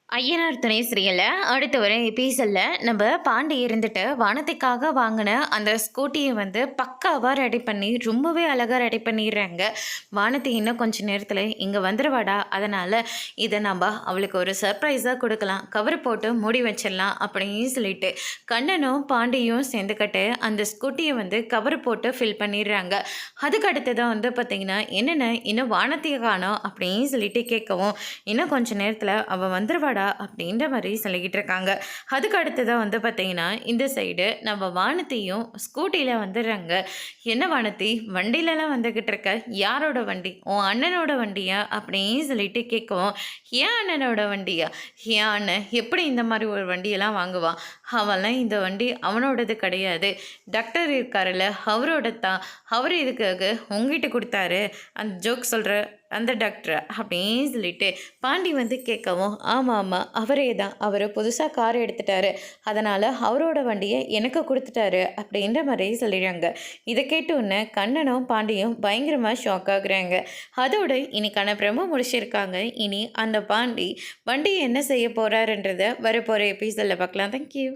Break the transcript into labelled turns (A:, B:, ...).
A: ஐயனார் துணை சீரியல்ல அடுத்து வர எபிசோட்ல நம்ம பாண்டி இருந்துட்டு வானத்துக்காக வாங்கின அந்த ஸ்கூட்டியை வந்து பக்காவாக ரெடி பண்ணி ரொம்பவே அழகாக ரெடி பண்ணிடுறாங்க. வானத்தை இன்னும் கொஞ்சம் நேரத்தில் இங்கே வந்துடுவாடா, அதனால் இதை நம்ம அவளுக்கு ஒரு சர்ப்ரைஸாக கொடுக்கலாம், கவர் போட்டு மூடி வச்சிடலாம் அப்படின்னு சொல்லிட்டு கண்ணனும் பாண்டியும் சேர்ந்துக்கிட்டு அந்த ஸ்கூட்டியை வந்து கவர் போட்டு ஃபில் பண்ணிடுறாங்க. அதுக்கு அடுத்ததான் வந்து பார்த்திங்கன்னா என்னென்ன இன்னும் வானத்தையை காணோம் அப்படின்னு சொல்லிட்டு கேட்கவும், இன்னும் கொஞ்சம் நேரத்தில் அவள் வந்துடுவாடா அப்படின்ற மாதிரி சொல்லிக்கிட்டு இருக்காங்க. அதுக்கு அடுத்ததான் வந்து பார்த்தீங்கன்னா இந்த சைடு நம்ம வானத்தையும் ஸ்கூட்டியில் வந்துடுறாங்க. என்ன வானத்தி, வண்டியிலலாம் வந்துக்கிட்டு இருக்க, யாரோட வண்டி, உன் அண்ணனோட வண்டியா அப்படின்னு சொல்லிட்டு கேட்கவும், ஏன் அண்ணனோட வண்டியா, ஏன் அண்ணன் எப்படி இந்த மாதிரி ஒரு வண்டியெல்லாம் வாங்குவான், அவெல்லாம் இந்த வண்டி அவனோடது கிடையாது, டாக்டர் இருக்காருல்ல அவரோட தான், அவர் இதுக்காக உங்ககிட்ட கொடுத்தாரு அந்த ஜோக் சொல்கிற அந்த டாக்டர் அப்படின்னு சொல்லிட்டு பாண்டி வந்து கேட்கவும், ஆமாம் ஆமாம் அவரே தான், அவர் புதுசாக கார் எடுத்துட்டாரு, அதனால் அவரோட வண்டியை எனக்கு கொடுத்துட்டாரு அப்படின்ற மாதிரி சொல்லிடுறாங்க. இதை கேட்டோன்னே கண்ணனும் பாண்டியும் பயங்கரமாக ஷாக் ஆகுறாங்க. அதோடு இன்னைக்கான பிரமோ முடிச்சிருக்காங்க. இனி அந்த பாண்டி வண்டியை என்ன செய்ய போகிறாருன்றதை வரப்போகிற எபிசோடில் பார்க்கலாம். தேங்க்யூ.